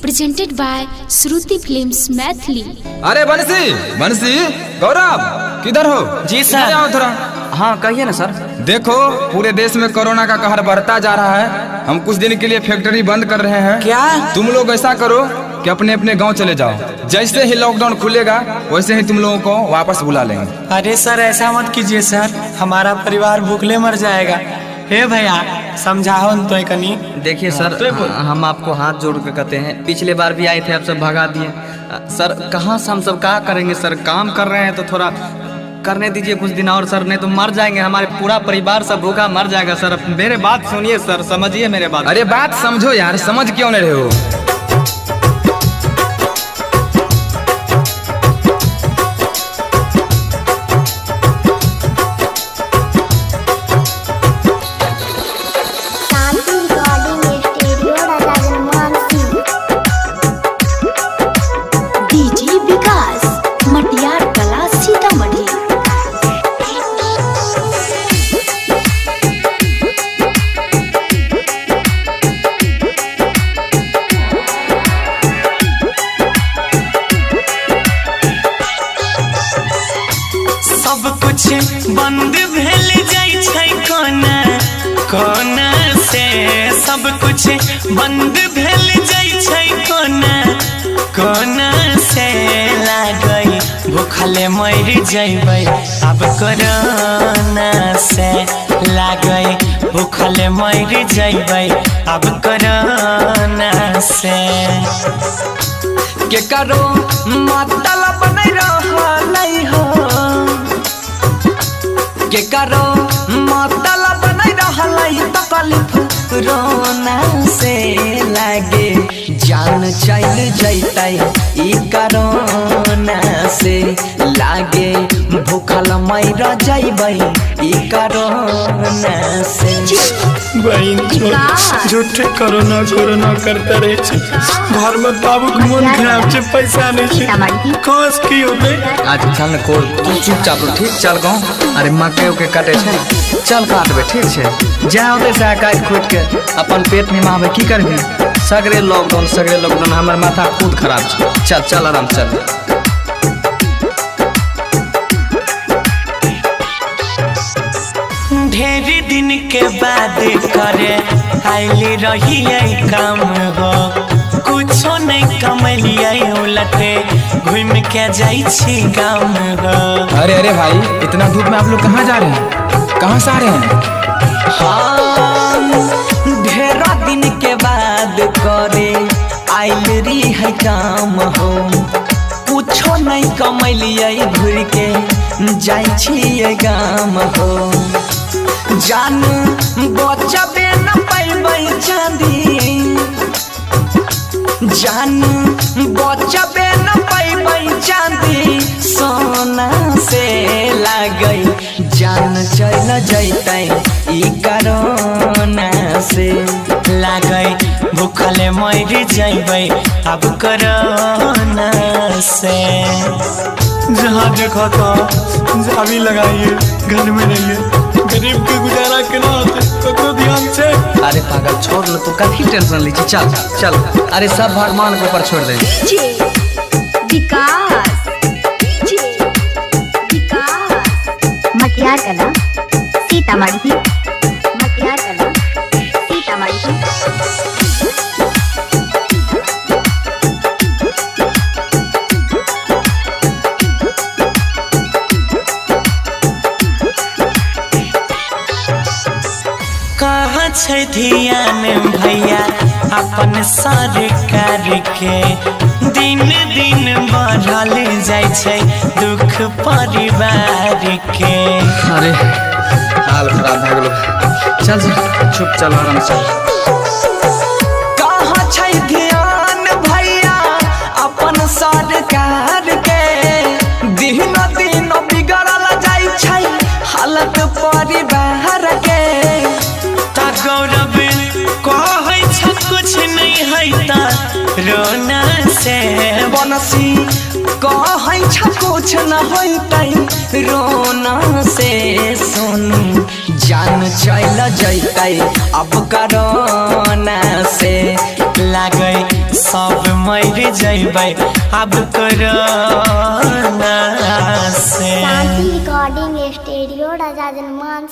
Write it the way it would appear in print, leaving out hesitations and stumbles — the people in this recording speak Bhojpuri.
Presented by Shruti Films Maithili। अरे बंसी बंसी गौरव किधर हो? जी सर। आओ थोड़ा। हाँ कहिए ना सर। देखो पूरे देश में कोरोना का कहर बढ़ता जा रहा है। हम कुछ दिन के लिए फैक्ट्री बंद कर रहे हैं। क्या? तुम लोग ऐसा करो कि अपने अपने गांव चले जाओ। जैसे ही लॉकडाउन खुलेगा वैसे ही तुम लोगों को वापस बुला लेंगे। अरे सर ऐसा मत कीजिए सर, हमारा परिवार भूखले मर जाएगा। हे भैया समझाओ तो कनी। देखिए सर, हम आपको हाथ जोड़ के कहते हैं, पिछले बार भी आए थे आप सब भगा दिए। सर कहाँ से हम सब क्या करेंगे सर, काम कर रहे हैं तो थोड़ा करने दीजिए कुछ दिन और सर, नहीं तो मर जाएंगे, हमारे पूरा परिवार सब भूखा मर जाएगा सर। मेरे बात सुनिए सर, समझिए मेरे बात। अरे बात समझो यार, समझ क्यों नहीं रहे हो? बंद भेल जाइ छै कोना कोना से, सब कुछ बंद भेल जाइ छै कोना कोना से। लागई भूखले मर जइबै अब कोरोना से, लागई भूखले मर जइबै अब कोरोना से। के करो मतलब नहीं रहलै हो, के करो मतलब नहीं रहलै तकलीफ रोना से। लागे जान चल जैतै ई कोरोना से, लागे भूखल मर जइबै ई कोरोना से। झूठे कोरोना कोरोना करते रहे छै, घर में बाबू के मन खराब छै, पैसा नहीं छै, कस की होते। आज चल न कोल, तू चुपचाप रह, ठीक चल गाँव। अरे मकई के काटे छै, चल काटबे ठीक छै। जा होते से काट खोट के अपन पेट निमाबे, की करबी? सगरे लॉकडाउन हमर माथा खुद खराब छै। चल चल आराम चल। ढेर दिन के बाद करे आइली रही काम हो, कुछो नहीं कमलिए उलटे घूम के जाई छी गाम हो। अरे अरे भाई, इतना धूप में आप लोग कहाँ जा रहे हैं? कहाँ से आ रहे हैं? हाँ ढेर दिन के बाद करे आइल रही है काम हो, कुछो नहीं कमलिए घूर के जाई छी गाम हो। जान बचबे न पैबै चांदी, जान बचबे न पैबै चांदी सोना से। लागई जान चल जैतै ई कोरोना से, लागई भूखले मर जइबै अब कोरोना से। जहाँ देखो तो झावी लगाइए, घर में रहिए, गरीब के गुजारा केना होते ककरो ध्यान से। अरे पागल छोड़ लो, तू काफी टेंशन ली, चल चल। अरे सब भगवान के ऊपर छोड़ दे। विकास मटियार कला सीतामढ़ी, मटियार कला सीतामढ़ी। कहाँ छै ध्यान भैया अपन सरकार के, दिन दिन बढ़ल जाइ छै दुख परिवार के। अरे हाल खराब भए गेलो, चल चल चुप चल आराम चल। कहाँ छै ध्यान भैया अपन सरकार के, दिन दिन बिगड़ल जाइ छै हालत परिवार के। गौरव कहै छ कुछ नहीं है ता रोना से, बनसी कहै छ कुछ न होतै रोना से। सुन जान चल जैतै अब कोरोना से, लागे सब मर जइबै अब कोरोना से। शांति रिकॉर्डिंग स्टूडियो राजा जनमान।